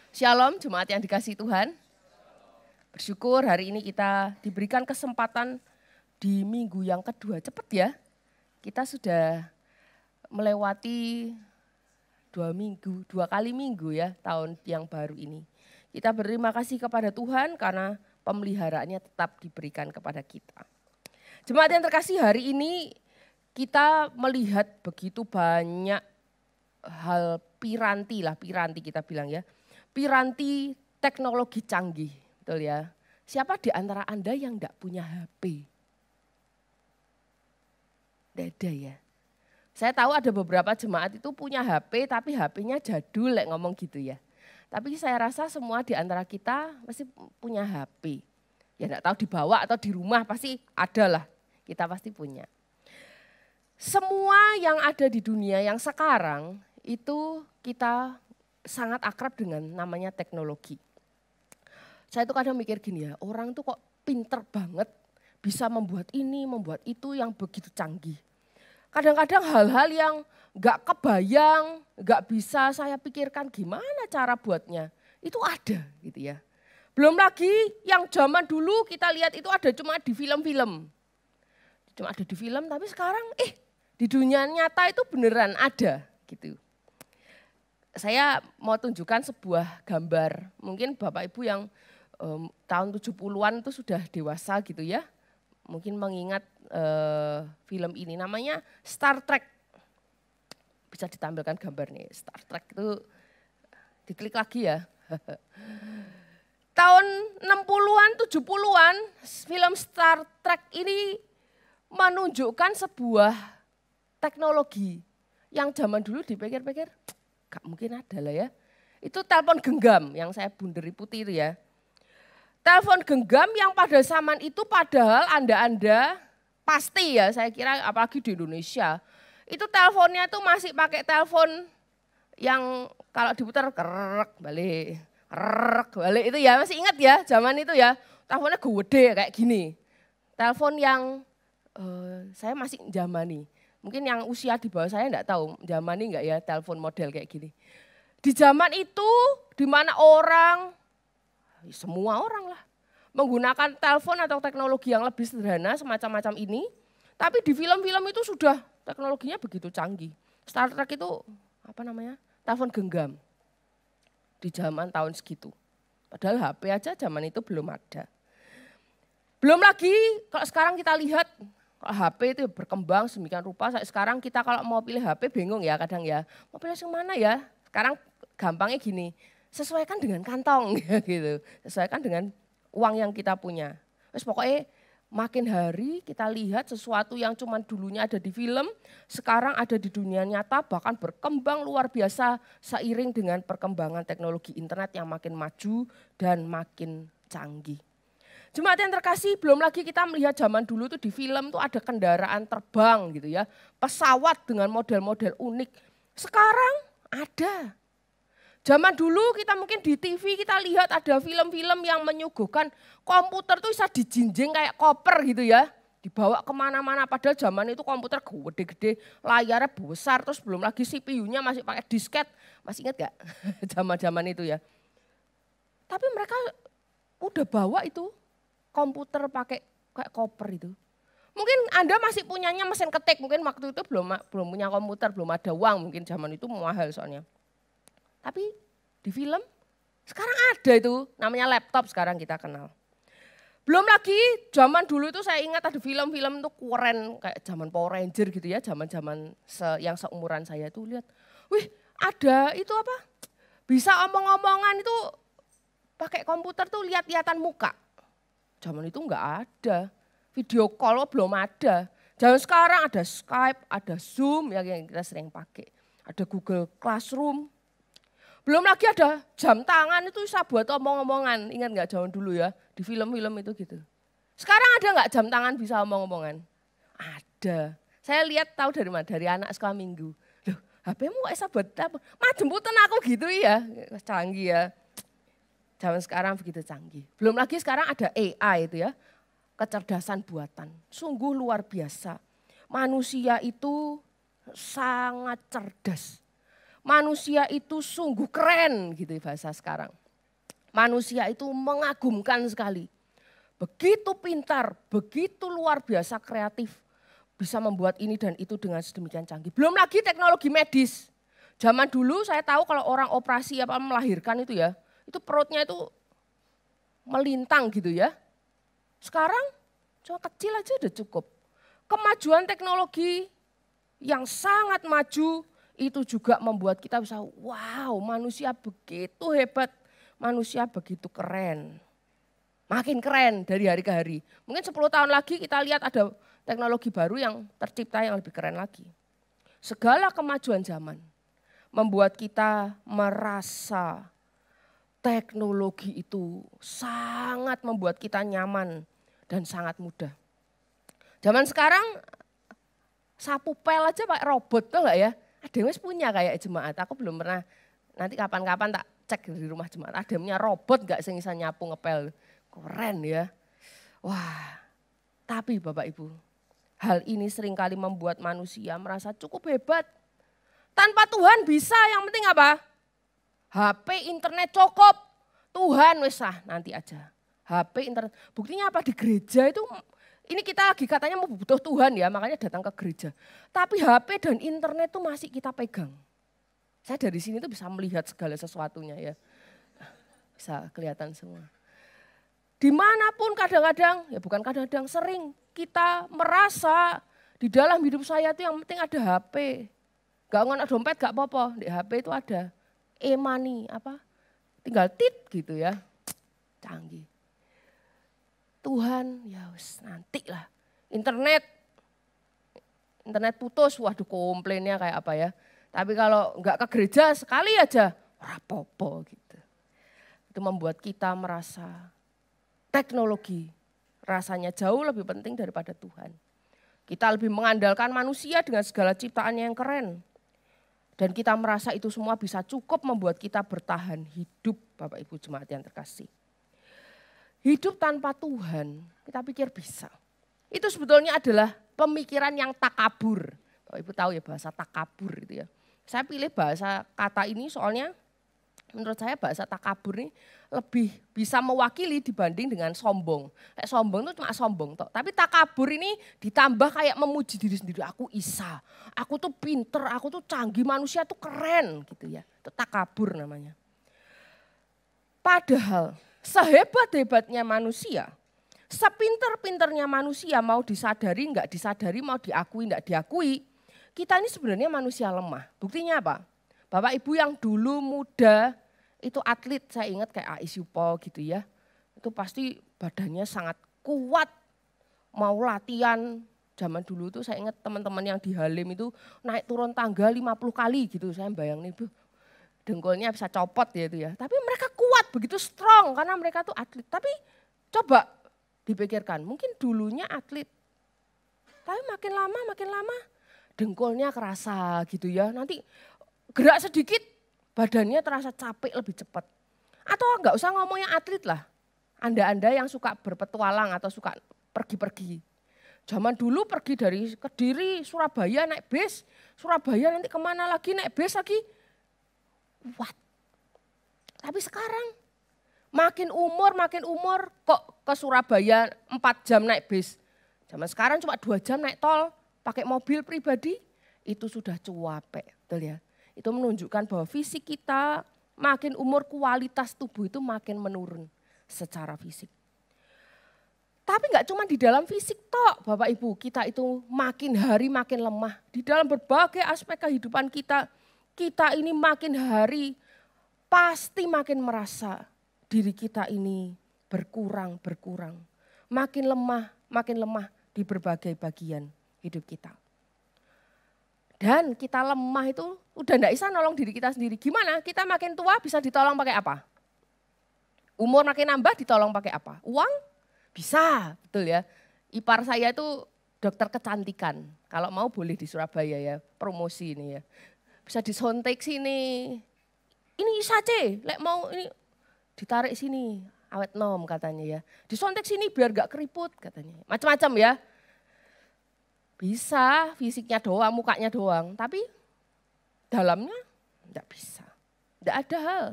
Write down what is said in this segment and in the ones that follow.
Shalom, jemaat yang dikasihi Tuhan. Bersyukur hari ini kita diberikan kesempatan di minggu yang kedua. Cepat ya, kita sudah melewati 2 kali minggu ya tahun yang baru ini. Kita berterima kasih kepada Tuhan karena pemeliharaannya tetap diberikan kepada kita. Jemaat yang terkasih, hari ini kita melihat begitu banyak hal piranti kita bilang ya. Piranti teknologi canggih, betul ya. Siapa di antara Anda yang enggak punya HP? Tidak ada ya. Saya tahu ada beberapa jemaat itu punya HP tapi HP-nya jadul ngomong gitu ya. Tapi saya rasa semua di antara kita pasti punya HP. Ya enggak tahu dibawa atau di rumah pasti ada lah. Kita pasti punya. Semua yang ada di dunia yang sekarang itu kita sangat akrab dengan namanya teknologi. Saya tuh kadang mikir gini ya, orang tuh kok pinter banget bisa membuat ini, membuat itu yang begitu canggih. Kadang-kadang hal-hal yang gak kebayang, gak bisa saya pikirkan gimana cara buatnya. Itu ada gitu ya. Belum lagi yang zaman dulu kita lihat itu ada cuma di film-film. Cuma ada di film tapi sekarang di dunia nyata itu beneran ada gitu. Saya mau tunjukkan sebuah gambar, mungkin Bapak Ibu yang tahun 70-an itu sudah dewasa gitu ya. Mungkin mengingat film ini namanya Star Trek. Bisa ditampilkan gambarnya, Star Trek itu diklik lagi ya. Tahun 60-an, 70-an film Star Trek ini menunjukkan sebuah teknologi yang zaman dulu dipikir-pikir gak mungkin ada lah ya. Itu telepon genggam yang saya bunderi putih itu ya. Telepon genggam yang pada zaman itu padahal Anda pasti ya saya kira apalagi di Indonesia. Itu teleponnya tuh masih pakai telepon yang kalau diputar kerek balik itu ya masih ingat ya zaman itu ya. Teleponnya gede kayak gini. Telepon yang saya masih zamani. Mungkin yang usia di bawah saya enggak tahu, zamani enggak ya telepon model kayak gini. Di zaman itu di mana semua orang lah menggunakan telepon atau teknologi yang lebih sederhana semacam-macam ini. Tapi di film-film itu sudah teknologinya begitu canggih. Star Trek itu telepon genggam di zaman tahun segitu. Padahal HP aja zaman itu belum ada. Belum lagi kalau sekarang kita lihat HP itu berkembang sedemikian rupa. Sekarang kita kalau mau pilih HP bingung ya kadang ya. Mau pilih yang mana ya? Sekarang gampangnya gini, sesuaikan dengan kantong gitu. Sesuaikan dengan uang yang kita punya. Terus pokoknya makin hari kita lihat sesuatu yang cuma dulunya ada di film, sekarang ada di dunia nyata bahkan berkembang luar biasa seiring dengan perkembangan teknologi internet yang makin maju dan makin canggih. Jemaat yang terkasih, belum lagi kita melihat zaman dulu tuh di film tuh ada kendaraan terbang gitu ya. Pesawat dengan model-model unik. Sekarang ada. Zaman dulu kita mungkin di TV kita lihat ada film-film yang menyuguhkan komputer tuh bisa dijinjing kayak koper gitu ya. Dibawa kemana-mana padahal zaman itu komputer gede-gede, layarnya besar, terus belum lagi CPU-nya masih pakai disket. Masih ingat gak zaman-zaman itu ya. Tapi mereka udah bawa itu komputer pakai kayak koper itu. Mungkin Anda masih punyanya mesin ketik, mungkin waktu itu belum punya komputer, belum ada uang, mungkin zaman itu mahal soalnya. Tapi di film sekarang ada itu, namanya laptop sekarang kita kenal. Belum lagi zaman dulu itu saya ingat ada film-film itu keren kayak zaman Power Ranger gitu ya, zaman-zaman yang seumuran saya itu lihat, wih ada itu apa, bisa omong-omongan itu pakai komputer tuh lihat-lihatan muka. Zaman itu enggak ada, video call belum ada. Zaman sekarang ada Skype, ada Zoom yang kita sering pakai. Ada Google Classroom. Belum lagi ada jam tangan itu bisa buat omong-omongan. Ingat enggak zaman dulu ya, di film-film itu gitu. Sekarang ada enggak jam tangan bisa omong-omongan? Ada. Saya lihat tahu dari mana? Dari anak sekolah minggu. Loh, HP-mu kok bisa buat apa? Mah jemputan aku gitu ya, canggih ya. Zaman sekarang begitu canggih. Belum lagi sekarang ada AI itu ya, kecerdasan buatan. Sungguh luar biasa. Manusia itu sangat cerdas. Manusia itu sungguh keren gitu bahasa sekarang. Manusia itu mengagumkan sekali. Begitu pintar, begitu luar biasa kreatif. Bisa membuat ini dan itu dengan sedemikian canggih. Belum lagi teknologi medis. Zaman dulu saya tahu kalau orang operasi apa melahirkan itu ya, itu perutnya itu melintang gitu ya. Sekarang cuma kecil aja udah cukup. Kemajuan teknologi yang sangat maju itu juga membuat kita bisa wow, manusia begitu hebat, manusia begitu keren. Makin keren dari hari ke hari. Mungkin 10 tahun lagi kita lihat ada teknologi baru yang tercipta yang lebih keren lagi. Segala kemajuan zaman membuat kita merasa teknologi itu sangat membuat kita nyaman dan sangat mudah. Zaman sekarang sapu pel aja pakai robot tuh enggak ya? Ada yang punya kayak jemaat, aku belum pernah, nanti kapan-kapan tak cek di rumah jemaat, ada yang punya robot enggak sing bisa nyapu ngepel, keren ya. Wah, tapi Bapak Ibu, hal ini seringkali membuat manusia merasa cukup hebat. Tanpa Tuhan bisa, yang penting apa? HP, internet cukup, Tuhan wes nanti aja. HP, internet, buktinya apa di gereja itu, ini kita lagi katanya mau butuh Tuhan ya, makanya datang ke gereja. Tapi HP dan internet itu masih kita pegang. Saya dari sini tuh bisa melihat segala sesuatunya ya. Bisa kelihatan semua. Dimanapun kadang-kadang, ya bukan kadang-kadang, sering kita merasa di dalam hidup saya itu yang penting ada HP. Gak ngono dompet gak apa-apa, di HP itu ada e-money apa, tinggal tit gitu ya, canggih. Tuhan ya wis nanti lah. Internet putus, waduh komplainnya kayak apa ya. Tapi kalau enggak ke gereja sekali aja, rapopo gitu. Itu membuat kita merasa teknologi rasanya jauh lebih penting daripada Tuhan. Kita lebih mengandalkan manusia dengan segala ciptaannya yang keren. Dan kita merasa itu semua bisa cukup membuat kita bertahan hidup, Bapak Ibu jemaat yang terkasih. Hidup tanpa Tuhan, kita pikir bisa. Itu sebetulnya adalah pemikiran yang takabur. Bapak Ibu tahu ya bahasa takabur itu ya. Saya pilih bahasa kata ini soalnya menurut saya bahasa takabur ini lebih bisa mewakili dibanding dengan sombong. Kayak sombong itu cuma sombong toh. Tapi takabur ini ditambah kayak memuji diri sendiri. Aku isa, aku tuh pinter, aku tuh canggih, manusia tuh keren gitu ya. Itu takabur namanya. Padahal sehebat-hebatnya manusia, sepinter-pinternya manusia, mau disadari, enggak disadari, mau diakui, enggak diakui, kita ini sebenarnya manusia lemah. Buktinya apa? Bapak Ibu yang dulu muda, itu atlet, saya ingat kayak Ais Yupo gitu ya. Itu pasti badannya sangat kuat, mau latihan. Zaman dulu tuh saya ingat teman-teman yang di Halim itu naik turun tangga 50 kali gitu, saya bayangin itu. Dengkulnya bisa copot ya itu ya. Tapi mereka kuat, begitu strong karena mereka tuh atlet. Tapi coba dipikirkan, mungkin dulunya atlet. Tapi makin lama dengkulnya kerasa gitu ya. Nanti gerak sedikit badannya terasa capek lebih cepat. Atau enggak usah ngomongnya atlet lah. Anda-anda yang suka berpetualang atau suka pergi-pergi. Zaman dulu pergi dari Kediri, Surabaya naik bis. Surabaya nanti kemana lagi naik bis lagi. Kuat. Tapi sekarang makin umur kok ke Surabaya 4 jam naik bis. Zaman sekarang cuma 2 jam naik tol, pakai mobil pribadi, itu sudah cuapek. Betul ya? Itu menunjukkan bahwa fisik kita makin umur kualitas tubuh itu makin menurun secara fisik. Tapi enggak cuma di dalam fisik tok Bapak Ibu, kita itu makin hari makin lemah. Di dalam berbagai aspek kehidupan kita ini makin hari pasti makin merasa diri kita ini berkurang. Makin lemah di berbagai bagian hidup kita. Dan kita lemah itu udah enggak bisa nolong diri kita sendiri. Gimana? Kita makin tua bisa ditolong pakai apa? Umur makin nambah ditolong pakai apa? Uang? Bisa, betul ya. Ipar saya itu dokter kecantikan. Kalau mau boleh di Surabaya ya, promosi ini ya. Bisa disontek sini. Ini saja, lek mau ini ditarik sini, awet nom katanya ya. Disontek sini biar gak keriput katanya. Macam-macam ya. Bisa fisiknya doang, mukanya doang. Tapi dalamnya Tidak bisa. Tidak ada hal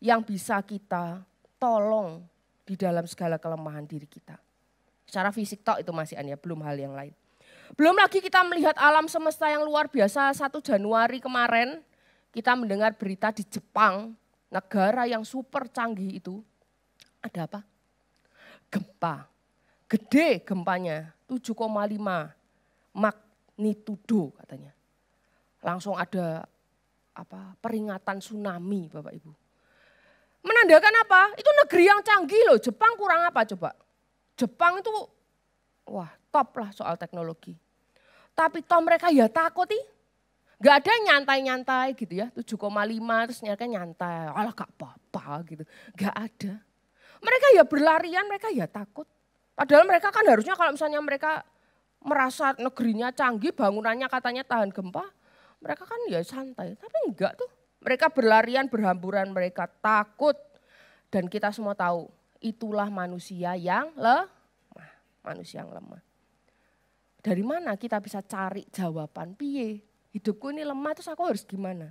yang bisa kita tolong di dalam segala kelemahan diri kita. Secara fisik tok itu masih ya, belum hal yang lain. Belum lagi kita melihat alam semesta yang luar biasa. 1 Januari kemarin kita mendengar berita di Jepang, negara yang super canggih itu. Ada apa? Gempa. Gede gempanya, 7,5 magnitudo katanya. Langsung ada peringatan tsunami Bapak Ibu. Menandakan apa? Itu negeri yang canggih loh. Jepang kurang apa coba? Jepang itu wah top lah soal teknologi. Tapi toh mereka ya takut nih. Gak ada nyantai-nyantai gitu ya. 7,5 terus mereka nyantai. Alah gak apa-apa gitu. Gak ada. Mereka ya berlarian, mereka ya takut. Padahal mereka kan harusnya kalau misalnya mereka merasa negerinya canggih, bangunannya katanya tahan gempa, mereka kan ya santai. Tapi enggak tuh, mereka berlarian, berhamburan, mereka takut. Dan kita semua tahu, itulah manusia yang lemah. Manusia yang lemah. Dari mana kita bisa cari jawaban? Piye? Hidupku ini lemah, terus aku harus gimana?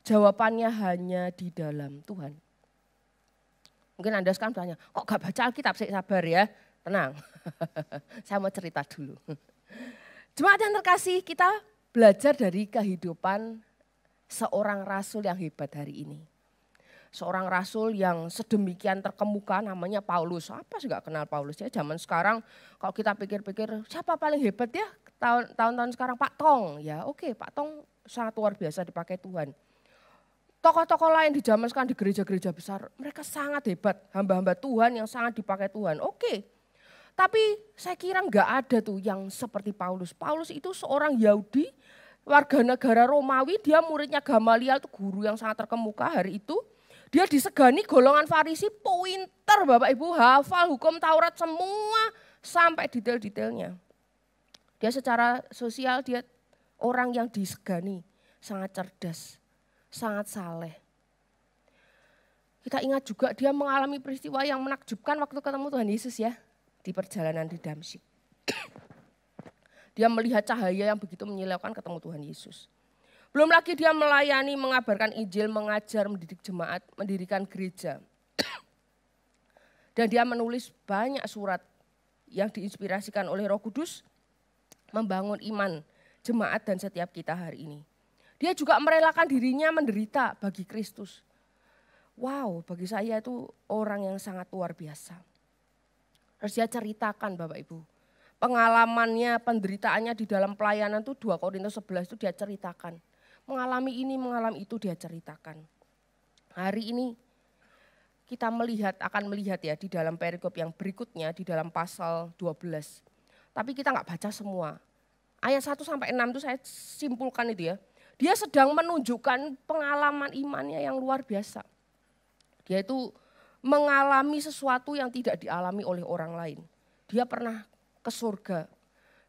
Jawabannya hanya di dalam Tuhan. Mungkin Anda sekarang bertanya, kok gak baca Alkitab? Sabar ya. Tenang, saya mau cerita dulu. Jemaat yang terkasih, kita belajar dari kehidupan seorang rasul yang hebat hari ini. Seorang rasul yang sedemikian terkemuka namanya Paulus. Apa sih gak kenal Paulus ya? Zaman sekarang kalau kita pikir-pikir siapa paling hebat ya? Tahun-tahun sekarang Pak Tong. Ya oke, Pak Tong sangat luar biasa dipakai Tuhan. Tokoh-tokoh lain di zaman sekarang di gereja-gereja besar, mereka sangat hebat. Hamba-hamba Tuhan yang sangat dipakai Tuhan. Oke. Tapi saya kira nggak ada tuh yang seperti Paulus. Paulus itu seorang Yahudi, warga negara Romawi, dia muridnya Gamaliel itu guru yang sangat terkemuka hari itu. Dia disegani golongan Farisi, pinter Bapak Ibu, hafal hukum Taurat semua sampai detail-detailnya. Dia secara sosial dia orang yang disegani, sangat cerdas, sangat saleh. Kita ingat juga dia mengalami peristiwa yang menakjubkan waktu ketemu Tuhan Yesus ya. Di perjalanan di Damsyik. Dia melihat cahaya yang begitu menyilaukan ketemu Tuhan Yesus. Belum lagi dia melayani, mengabarkan Injil, mengajar, mendidik jemaat, mendirikan gereja. Dan dia menulis banyak surat yang diinspirasikan oleh Roh Kudus, membangun iman jemaat dan setiap kita hari ini. Dia juga merelakan dirinya menderita bagi Kristus. Wow, bagi saya itu orang yang sangat luar biasa. Harus dia ceritakan Bapak Ibu. Pengalamannya, penderitaannya di dalam pelayanan itu 2 Korintus 11 itu dia ceritakan. Mengalami ini, mengalami itu dia ceritakan. Hari ini kita akan melihat ya di dalam perikop yang berikutnya di dalam pasal 12. Tapi kita nggak baca semua. Ayat 1 sampai 6 itu saya simpulkan itu ya. Dia sedang menunjukkan pengalaman imannya yang luar biasa. Dia itu mengalami sesuatu yang tidak dialami oleh orang lain. Dia pernah ke surga.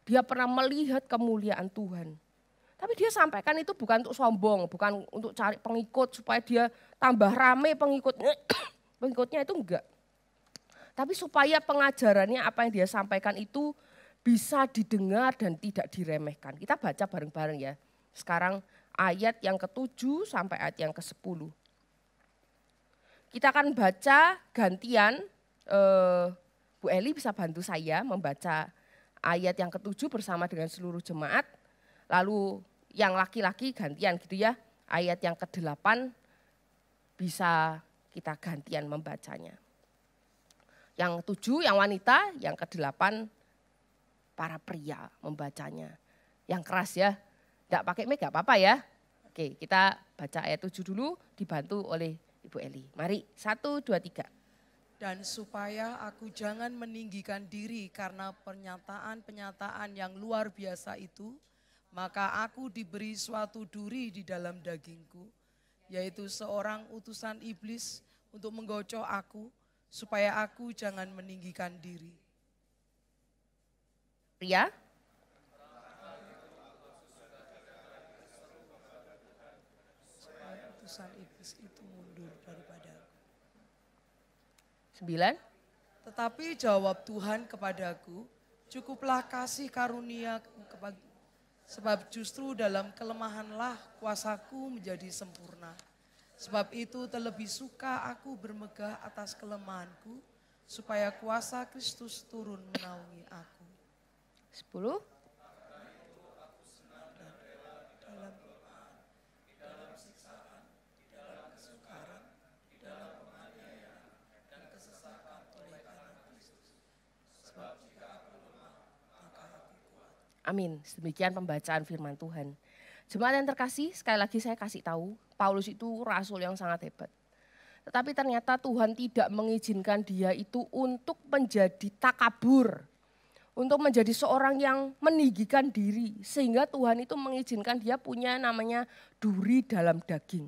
Dia pernah melihat kemuliaan Tuhan. Tapi dia sampaikan itu bukan untuk sombong, bukan untuk cari pengikut supaya dia tambah rame pengikutnya. Pengikutnya itu enggak. Tapi supaya pengajarannya apa yang dia sampaikan itu bisa didengar dan tidak diremehkan. Kita baca bareng-bareng ya. Sekarang ayat yang ke-7 sampai ayat yang ke-10. Kita akan baca gantian, Bu Eli bisa bantu saya membaca ayat yang ke-7 bersama dengan seluruh jemaat. Lalu yang laki-laki gantian gitu ya, ayat yang ke-8 bisa kita gantian membacanya. Yang 7 yang wanita, yang ke-8 para pria membacanya. Yang keras ya, enggak pakai mic enggak apa-apa ya. Oke, kita baca ayat 7 dulu dibantu oleh Ibu Eli. Mari, 1, 2, 3. Dan supaya aku jangan meninggikan diri karena pernyataan-pernyataan yang luar biasa itu, maka aku diberi suatu duri di dalam dagingku, yaitu seorang utusan iblis untuk menggocok aku, supaya aku jangan meninggikan diri. Pria? Supaya utusan iblis itu mundur daripada aku. 9. Tetapi jawab Tuhan kepadaku, cukuplah kasih karunia kepada Sebab justru dalam kelemahanlah kuasaku menjadi sempurna. Sebab itu terlebih suka aku bermegah atas kelemahanku, supaya kuasa Kristus turun menaungi aku. 10. Amin. Demikian pembacaan firman Tuhan. Jemaat yang terkasih, sekali lagi saya kasih tahu, Paulus itu rasul yang sangat hebat. Tetapi ternyata Tuhan tidak mengizinkan dia itu untuk menjadi takabur. Untuk menjadi seorang yang meninggikan diri. Sehingga Tuhan itu mengizinkan dia punya namanya duri dalam daging.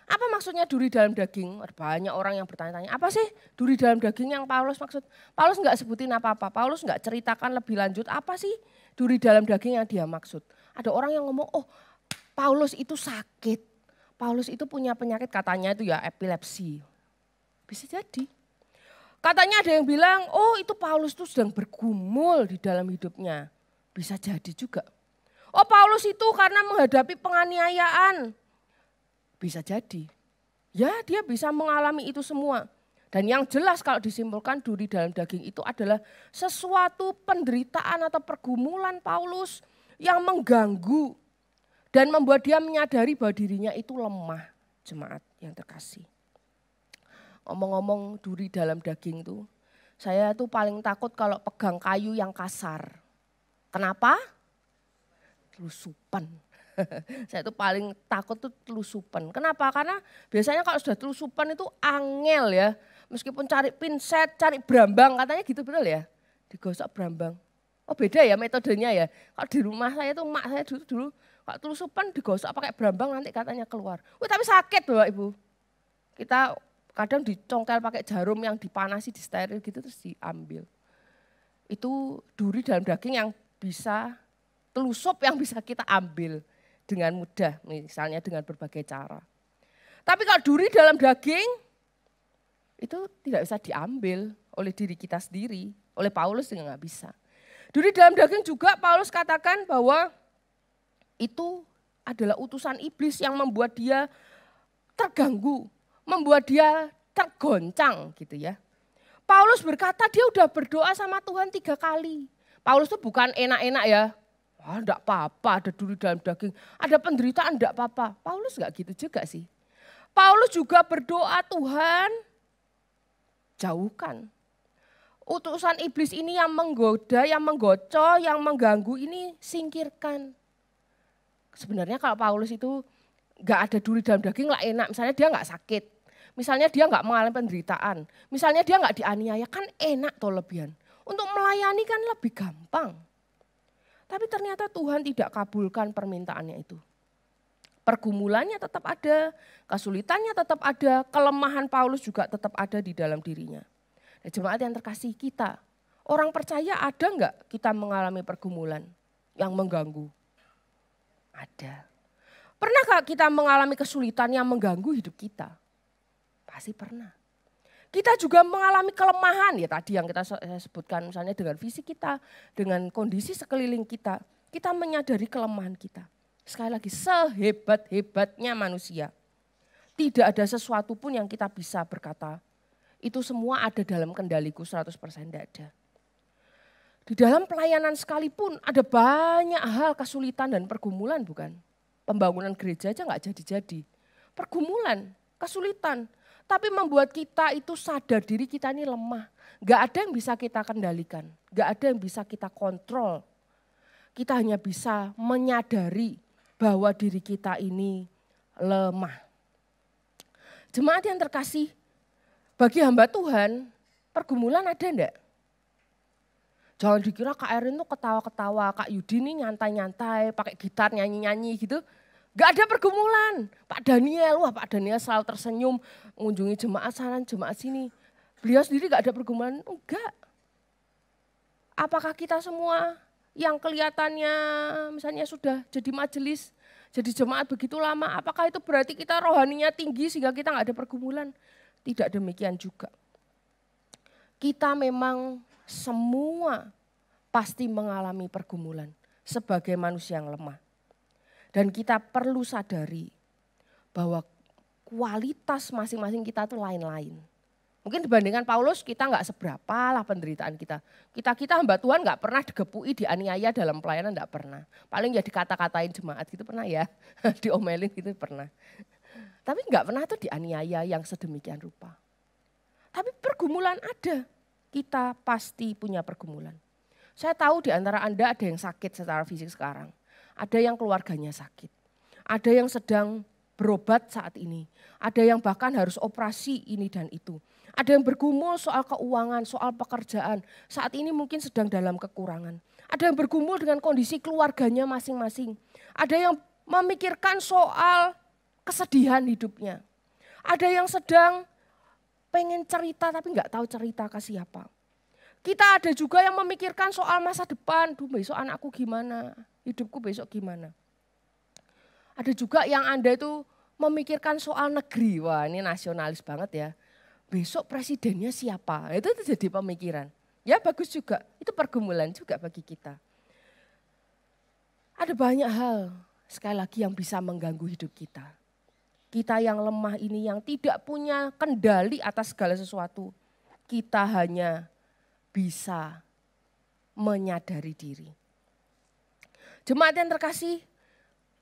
Apa maksudnya duri dalam daging? Banyak orang yang bertanya-tanya, apa sih duri dalam daging yang Paulus maksud? Paulus enggak sebutin apa-apa, Paulus enggak ceritakan lebih lanjut apa sih duri dalam daging yang dia maksud. Ada orang yang ngomong, oh Paulus itu sakit, Paulus itu punya penyakit katanya itu ya epilepsi. Bisa jadi. Katanya ada yang bilang, oh itu Paulus itu sedang bergumul di dalam hidupnya. Bisa jadi juga. Oh Paulus itu karena menghadapi penganiayaan. Bisa jadi. Ya dia bisa mengalami itu semua. Dan yang jelas kalau disimpulkan duri dalam daging itu adalah sesuatu penderitaan atau pergumulan Paulus yang mengganggu. Dan membuat dia menyadari bahwa dirinya itu lemah, jemaat yang terkasih. Ngomong-ngomong duri dalam daging itu, saya tuh paling takut kalau pegang kayu yang kasar. Kenapa? Telusupan. Saya tuh paling takut tuh telusupan. Kenapa? Karena biasanya kalau sudah telusupan itu angel ya. Meskipun cari pinset, cari brambang, katanya gitu betul ya? Digosok brambang. Oh beda ya metodenya ya. Kalau di rumah saya tuh mak saya dulu kalau telusupan digosok pakai brambang nanti katanya keluar. Wih tapi sakit Bapak Ibu. Kita kadang dicongkel pakai jarum yang dipanasi, disteril gitu terus diambil. Itu duri dalam daging yang bisa, telusup yang bisa kita ambil dengan mudah, misalnya dengan berbagai cara. Tapi kalau duri dalam daging, itu tidak bisa diambil oleh diri kita sendiri, oleh Paulus juga nggak bisa. Duri dalam daging juga Paulus katakan bahwa itu adalah utusan iblis yang membuat dia terganggu, membuat dia tergoncang gitu ya. Paulus berkata dia udah berdoa sama Tuhan 3 kali. Paulus itu bukan enak-enak ya. Wah enggak apa-apa ada duri dalam daging. Ada penderitaan enggak apa-apa. Paulus enggak gitu juga sih. Paulus juga berdoa Tuhan jauhkan. Utusan iblis ini yang menggoda, yang menggocok, yang mengganggu ini singkirkan. Sebenarnya kalau Paulus itu enggak ada duri dalam daging lah enak. Misalnya dia enggak sakit. Misalnya dia enggak mengalami penderitaan. Misalnya dia enggak dianiaya kan enak toh lebihan. Untuk melayani kan lebih gampang. Tapi ternyata Tuhan tidak kabulkan permintaannya itu. Pergumulannya tetap ada, kesulitannya tetap ada, kelemahan Paulus juga tetap ada di dalam dirinya. Nah, jemaat yang terkasih kita, orang percaya ada enggak kita mengalami pergumulan yang mengganggu? Ada. Pernahkah kita mengalami kesulitan yang mengganggu hidup kita? Pasti pernah. Kita juga mengalami kelemahan ya tadi yang saya sebutkan misalnya dengan fisik kita, dengan kondisi sekeliling kita. Kita menyadari kelemahan kita. Sekali lagi sehebat-hebatnya manusia. Tidak ada sesuatu pun yang kita bisa berkata, itu semua ada dalam kendaliku 100% tidak ada. Di dalam pelayanan sekalipun ada banyak hal kesulitan dan pergumulan bukan? Pembangunan gereja aja nggak jadi-jadi. Pergumulan, kesulitan. Tapi membuat kita itu sadar diri kita ini lemah. Gak ada yang bisa kita kendalikan. Gak ada yang bisa kita kontrol. Kita hanya bisa menyadari bahwa diri kita ini lemah. Jemaat yang terkasih, bagi hamba Tuhan, pergumulan ada enggak? Jangan dikira Kak Erin tuh ketawa-ketawa, Kak Yudi ini nyantai-nyantai, pakai gitar nyanyi-nyanyi gitu. Gak ada pergumulan. Pak Daniel, wah Pak Daniel selalu tersenyum mengunjungi jemaat sana, jemaat sini. Beliau sendiri gak ada pergumulan? Enggak. Apakah kita semua yang kelihatannya misalnya sudah jadi majelis, jadi jemaat begitu lama, apakah itu berarti kita rohaninya tinggi sehingga kita gak ada pergumulan? Tidak demikian juga. Kita memang semua pasti mengalami pergumulan. sebagai manusia yang lemah. Dan kita perlu sadari bahwa kualitas masing-masing kita itu lain-lain. Mungkin dibandingkan Paulus kita nggak seberapa lah penderitaan kita. Kita hamba Tuhan nggak pernah digepui, dianiaya dalam pelayanan, nggak pernah. Paling ya dikata-katain jemaat gitu pernah ya, diomelin gitu pernah. Tapi nggak pernah tuh dianiaya yang sedemikian rupa. Tapi pergumulan ada, kita pasti punya pergumulan. Saya tahu di antara Anda ada yang sakit secara fisik sekarang. Ada yang keluarganya sakit. Ada yang sedang berobat saat ini. Ada yang bahkan harus operasi ini dan itu. Ada yang bergumul soal keuangan, soal pekerjaan. Saat ini mungkin sedang dalam kekurangan. Ada yang bergumul dengan kondisi keluarganya masing-masing. Ada yang memikirkan soal kesedihan hidupnya. Ada yang sedang pengen cerita tapi nggak tahu cerita ke siapa. Kita ada juga yang memikirkan soal masa depan. Duh, besok anakku gimana, hidupku besok gimana. Ada juga yang Anda itu memikirkan soal negeri. Wah, ini nasionalis banget ya. Besok presidennya siapa? Itu jadi pemikiran. Ya bagus juga, itu pergumulan juga bagi kita. Ada banyak hal sekali lagi yang bisa mengganggu hidup kita. Kita yang lemah ini yang tidak punya kendali atas segala sesuatu. Kita hanya bisa menyadari diri. Jemaat yang terkasih,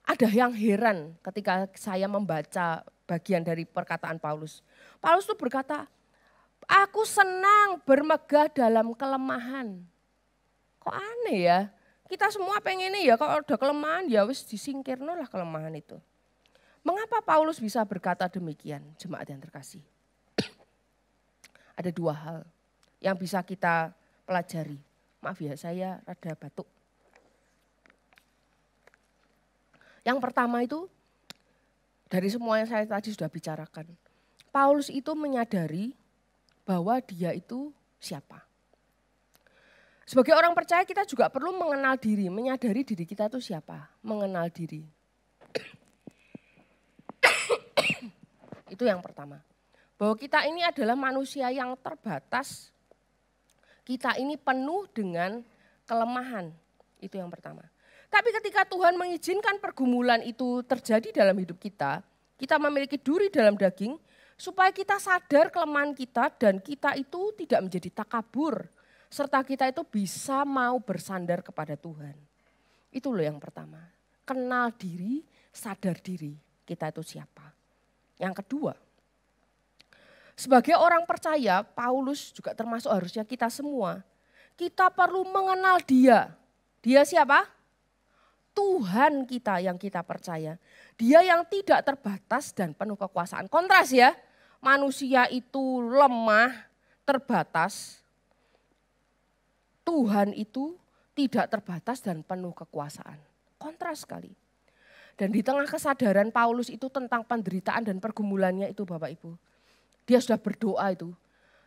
ada yang heran ketika saya membaca bagian dari perkataan Paulus. Paulus itu berkata, aku senang bermegah dalam kelemahan. Kok aneh ya? Kita semua pengennya ya kalau udah kelemahan ya wis disingkirno lah kelemahan itu. Mengapa Paulus bisa berkata demikian, jemaat yang terkasih? Ada dua hal yang bisa kita pelajari. Maaf ya, saya rada batuk. Yang pertama itu, dari semua yang saya tadi sudah bicarakan. Paulus itu menyadari bahwa dia itu siapa. Sebagai orang percaya kita juga perlu mengenal diri, menyadari diri kita itu siapa. Mengenal diri. Itu yang pertama. Bahwa kita ini adalah manusia yang terbatas. Kita ini penuh dengan kelemahan. Itu yang pertama. Tapi ketika Tuhan mengizinkan pergumulan itu terjadi dalam hidup kita memiliki duri dalam daging, supaya kita sadar kelemahan kita dan kita itu tidak menjadi takabur. Serta kita itu bisa mau bersandar kepada Tuhan. Itu loh yang pertama. Kenal diri, sadar diri kita itu siapa. Yang kedua, sebagai orang percaya, Paulus juga termasuk harusnya kita semua. Kita perlu mengenal dia. Dia siapa? Tuhan kita yang kita percaya. Dia yang tidak terbatas dan penuh kekuasaan. Kontras ya, manusia itu lemah, terbatas. Tuhan itu tidak terbatas dan penuh kekuasaan. Kontras sekali. Dan di tengah kesadaran Paulus itu tentang penderitaan dan pergumulannya itu Bapak Ibu. Dia sudah berdoa itu.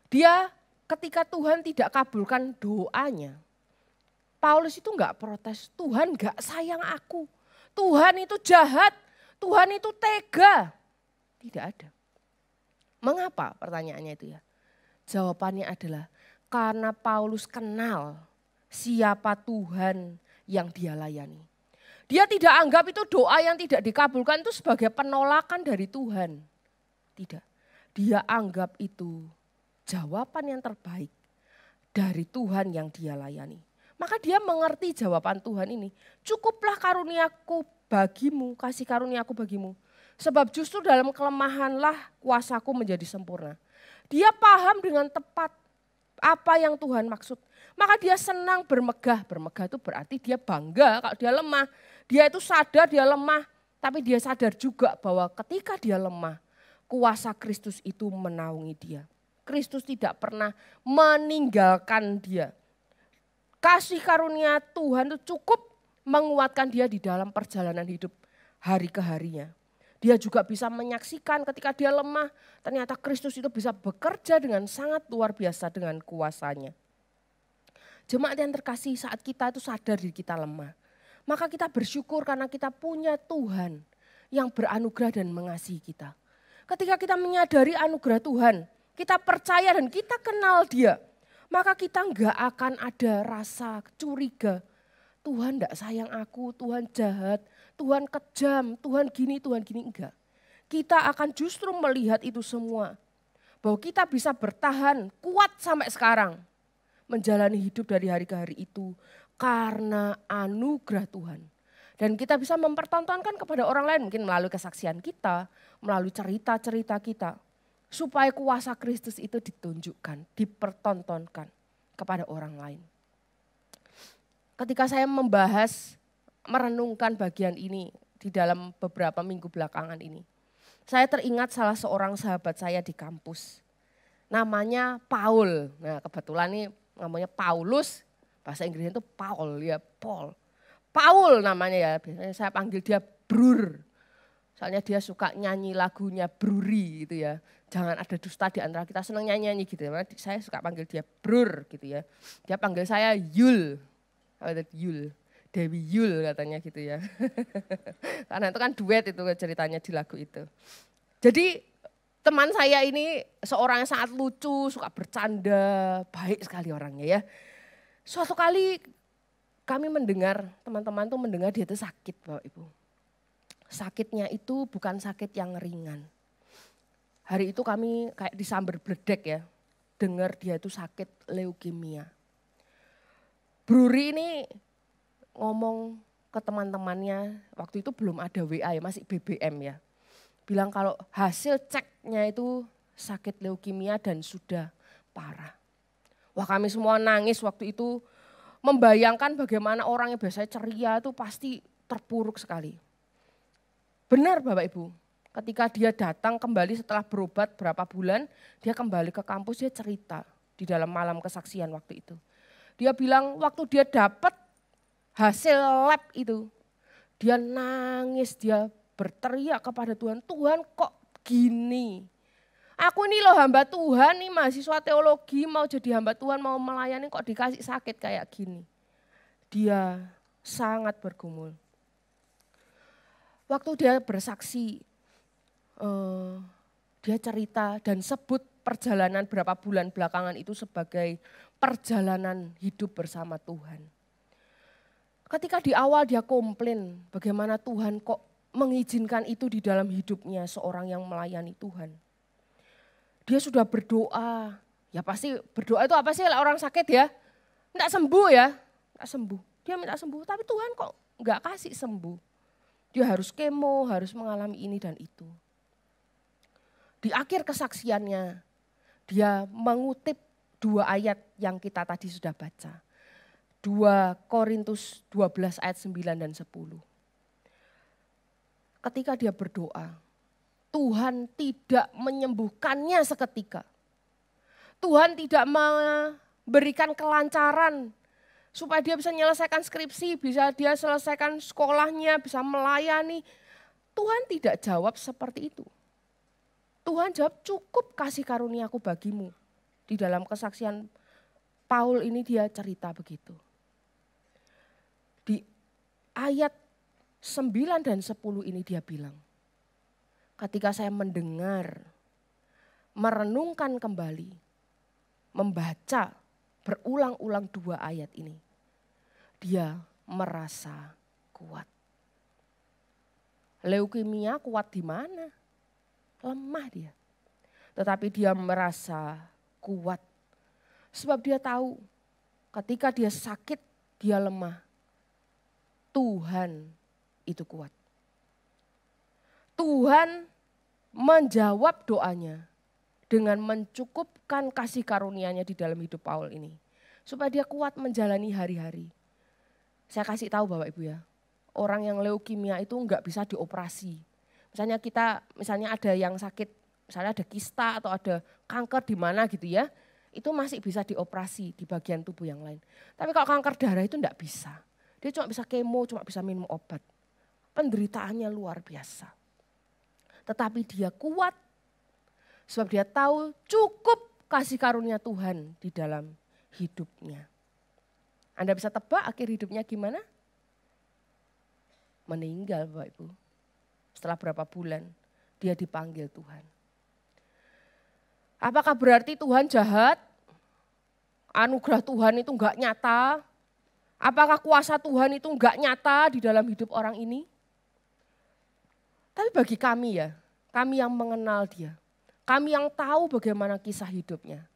Dia ketika Tuhan tidak kabulkan doanya. Paulus itu enggak protes, Tuhan enggak sayang aku. Tuhan itu jahat, Tuhan itu tega. Tidak ada. Mengapa pertanyaannya itu ya? Jawabannya adalah karena Paulus kenal siapa Tuhan yang dia layani. Dia tidak anggap itu doa yang tidak dikabulkan itu sebagai penolakan dari Tuhan. Tidak. Dia anggap itu jawaban yang terbaik dari Tuhan yang dia layani. Maka dia mengerti jawaban Tuhan ini. Cukuplah karuniaku bagimu, kasih karuniaku bagimu. Sebab justru dalam kelemahanlah kuasaku menjadi sempurna. Dia paham dengan tepat apa yang Tuhan maksud. Maka dia senang bermegah. Bermegah itu berarti dia bangga kalau dia lemah. Dia itu sadar dia lemah. Tapi dia sadar juga bahwa ketika dia lemah, kuasa Kristus itu menaungi dia. Kristus tidak pernah meninggalkan dia. Kasih karunia Tuhan itu cukup menguatkan dia di dalam perjalanan hidup hari ke harinya. Dia juga bisa menyaksikan ketika dia lemah, ternyata Kristus itu bisa bekerja dengan sangat luar biasa dengan kuasanya. Jemaat yang terkasih, saat kita itu sadar diri kita lemah, maka kita bersyukur karena kita punya Tuhan yang beranugerah dan mengasihi kita. Ketika kita menyadari anugerah Tuhan, kita percaya dan kita kenal dia, maka kita enggak akan ada rasa curiga Tuhan tidak sayang aku, Tuhan jahat, Tuhan kejam, Tuhan gini, enggak. Kita akan justru melihat itu semua. Bahwa kita bisa bertahan kuat sampai sekarang. Menjalani hidup dari hari ke hari itu karena anugerah Tuhan. Dan kita bisa mempertontonkan kepada orang lain mungkin melalui kesaksian kita, melalui cerita-cerita kita. Supaya kuasa Kristus itu ditunjukkan, dipertontonkan kepada orang lain. Ketika saya membahas, merenungkan bagian ini di dalam beberapa minggu belakangan ini. Saya teringat salah seorang sahabat saya di kampus. Namanya Paul. Nah kebetulan nih namanya Paulus, bahasa Inggrisnya itu Paul ya, Paul. Paul namanya ya, biasanya saya panggil dia Brur. Soalnya dia suka nyanyi lagunya Bruri gitu ya. Jangan ada dusta di antara kita, senang nyanyi-nyanyi gitu ya. Saya suka panggil dia Brur gitu ya. Dia panggil saya Yul. Yul. Dewi Yul katanya gitu ya. Karena itu kan duet itu ceritanya di lagu itu. Jadi teman saya ini seorang yang sangat lucu, suka bercanda, baik sekali orangnya ya. Suatu kali kami mendengar, teman-teman tuh mendengar dia itu sakit Bapak Ibu. Sakitnya itu bukan sakit yang ringan. Hari itu kami kayak disambar bledek ya, dengar dia itu sakit leukemia. Bruri ini ngomong ke teman-temannya, waktu itu belum ada WA ya, masih BBM ya. Bilang kalau hasil ceknya itu sakit leukemia dan sudah parah. Wah kami semua nangis waktu itu, membayangkan bagaimana orang yang biasanya ceria itu pasti terpuruk sekali. Benar Bapak Ibu, ketika dia datang kembali setelah berobat berapa bulan, dia kembali ke kampus, dia cerita di dalam malam kesaksian waktu itu. Dia bilang waktu dia dapat hasil lab itu, dia nangis, dia berteriak kepada Tuhan, Tuhan kok gini? Aku ini loh hamba Tuhan nih, mahasiswa teologi mau jadi hamba Tuhan, mau melayani kok dikasih sakit kayak gini. Dia sangat bergumul. Waktu dia bersaksi, dia cerita dan sebut perjalanan berapa bulan belakangan itu sebagai perjalanan hidup bersama Tuhan. Ketika di awal dia komplain bagaimana Tuhan kok mengizinkan itu di dalam hidupnya seorang yang melayani Tuhan. Dia sudah berdoa, ya pasti berdoa itu apa sih orang sakit ya, enggak sembuh ya, enggak sembuh. Dia minta sembuh tapi Tuhan kok enggak kasih sembuh. Dia harus kemo, harus mengalami ini dan itu. Di akhir kesaksiannya dia mengutip 2 ayat yang kita tadi sudah baca. 2 Korintus 12 ayat 9 dan 10. Ketika dia berdoa, Tuhan tidak menyembuhkannya seketika. Tuhan tidak memberikan kelancaran supaya dia bisa menyelesaikan skripsi, bisa dia selesaikan sekolahnya, bisa melayani. Tuhan tidak jawab seperti itu. Tuhan jawab cukup kasih karuniaku bagimu. Di dalam kesaksian Paul ini dia cerita begitu. Di ayat 9 dan 10 ini dia bilang, ketika saya mendengar, merenungkan kembali, membaca berulang-ulang 2 ayat ini, dia merasa kuat. Leukemia kuat di mana? Lemah dia. Tetapi dia merasa kuat. Sebab dia tahu ketika dia sakit, dia lemah. Tuhan itu kuat. Tuhan menjawab doanya dengan mencukupkan kasih karunia-Nya di dalam hidup Paul ini. Supaya dia kuat menjalani hari-hari. Saya kasih tahu Bapak Ibu ya, orang yang leukemia itu enggak bisa dioperasi. Misalnya ada yang sakit, misalnya ada kista atau ada kanker di mana gitu ya, itu masih bisa dioperasi di bagian tubuh yang lain. Tapi kalau kanker darah itu enggak bisa. Dia cuma bisa kemo, cuma bisa minum obat. Penderitaannya luar biasa. Tetapi dia kuat sebab dia tahu cukup kasih karunia Tuhan di dalam hidupnya. Anda bisa tebak akhir hidupnya gimana? Meninggal Bapak Ibu. Setelah berapa bulan dia dipanggil Tuhan. Apakah berarti Tuhan jahat? Anugerah Tuhan itu enggak nyata? Apakah kuasa Tuhan itu enggak nyata di dalam hidup orang ini? Tapi bagi kami ya, kami yang mengenal dia, kami yang tahu bagaimana kisah hidupnya,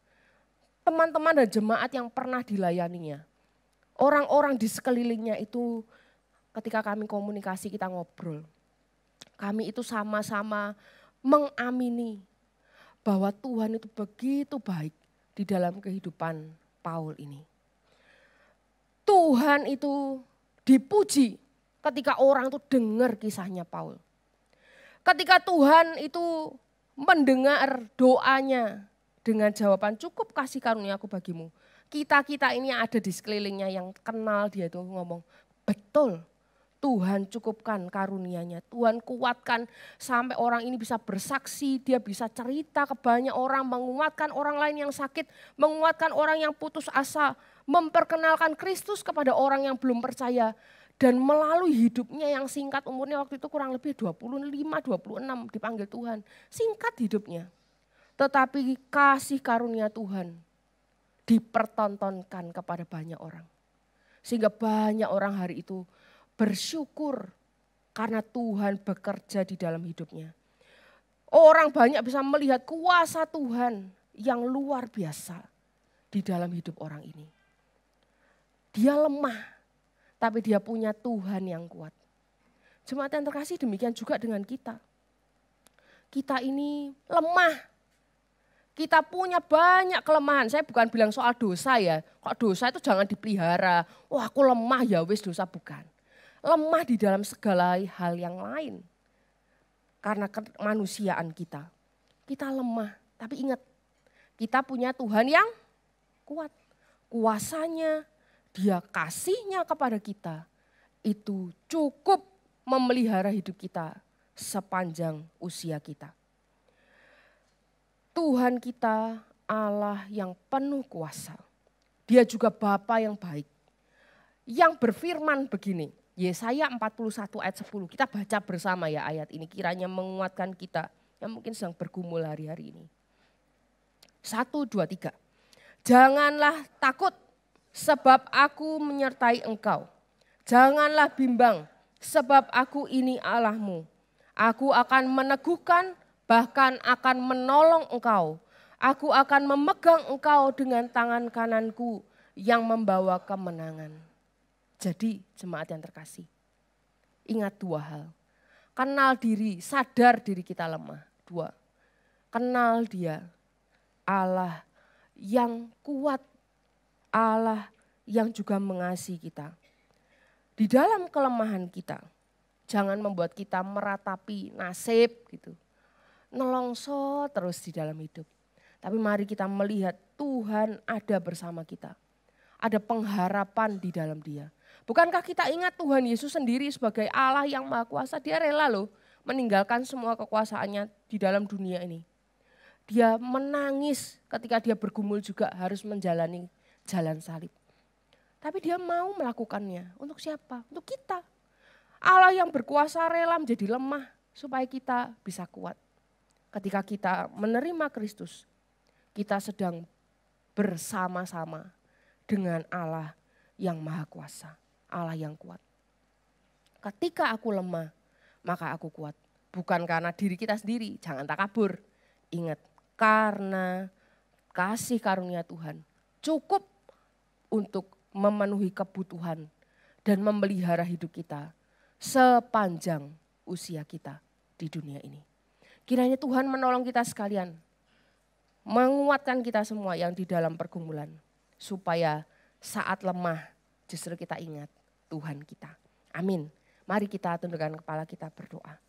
teman-teman dan jemaat yang pernah dilayaninya, orang-orang di sekelilingnya itu ketika kami komunikasi kita ngobrol, kami itu sama-sama mengamini bahwa Tuhan itu begitu baik di dalam kehidupan Paul ini. Tuhan itu dipuji ketika orang itu dengar kisahnya Paul. Ketika Tuhan itu mendengar doanya dengan jawaban cukup kasih karunia aku bagimu. Kita-kita ini yang ada di sekelilingnya yang kenal dia itu ngomong, betul Tuhan cukupkan karunia-Nya. Tuhan kuatkan sampai orang ini bisa bersaksi, dia bisa cerita ke banyak orang, menguatkan orang lain yang sakit, menguatkan orang yang putus asa, memperkenalkan Kristus kepada orang yang belum percaya. Dan melalui hidupnya yang singkat, umurnya waktu itu kurang lebih 25-26 dipanggil Tuhan. Singkat hidupnya. Tetapi kasih karunia Tuhan dipertontonkan kepada banyak orang. Sehingga banyak orang hari itu bersyukur karena Tuhan bekerja di dalam hidupnya. Orang banyak bisa melihat kuasa Tuhan yang luar biasa di dalam hidup orang ini. Dia lemah, tapi dia punya Tuhan yang kuat. Jemaat yang terkasih, demikian juga dengan kita. Kita ini lemah. Kita punya banyak kelemahan. Saya bukan bilang soal dosa ya. Kok dosa itu jangan dipelihara. Wah, aku lemah ya wis dosa, bukan. Lemah di dalam segala hal yang lain. Karena kemanusiaan kita. Kita lemah, tapi ingat kita punya Tuhan yang kuat. Kuasanya, dia kasihnya kepada kita. Itu cukup memelihara hidup kita sepanjang usia kita. Tuhan kita Allah yang penuh kuasa. Dia juga Bapa yang baik. Yang berfirman begini, Yesaya 41 ayat 10. Kita baca bersama ya ayat ini. Kiranya menguatkan kita yang mungkin sedang bergumul hari-hari ini. 1, 2, 3. Janganlah takut sebab aku menyertai engkau. Janganlah bimbang sebab aku ini Allahmu. Aku akan meneguhkan bahkan akan menolong engkau. Aku akan memegang engkau dengan tangan kananku yang membawa kemenangan. Jadi jemaat yang terkasih, ingat 2 hal. Kenal diri, sadar diri kita lemah. 2, kenal dia, Allah yang kuat, Allah yang juga mengasihi kita. Di dalam kelemahan kita, jangan membuat kita meratapi nasib gitu. Nelongso terus di dalam hidup. Tapi mari kita melihat Tuhan ada bersama kita. Ada pengharapan di dalam dia. Bukankah kita ingat Tuhan Yesus sendiri sebagai Allah yang Maha Kuasa, dia rela loh meninggalkan semua kekuasaannya di dalam dunia ini. Dia menangis ketika dia bergumul juga harus menjalani jalan salib. Tapi dia mau melakukannya. Untuk siapa? Untuk kita. Allah yang berkuasa rela menjadi lemah supaya kita bisa kuat. Ketika kita menerima Kristus, kita sedang bersama-sama dengan Allah yang Maha Kuasa. Allah yang kuat. Ketika aku lemah, maka aku kuat. Bukan karena diri kita sendiri, jangan takabur. Ingat, karena kasih karunia Tuhan cukup untuk memenuhi kebutuhan dan memelihara hidup kita sepanjang usia kita di dunia ini. Kiranya Tuhan menolong kita sekalian, menguatkan kita semua yang di dalam pergumulan, supaya saat lemah justru kita ingat Tuhan kita. Amin. Mari kita tundukkan kepala kita berdoa.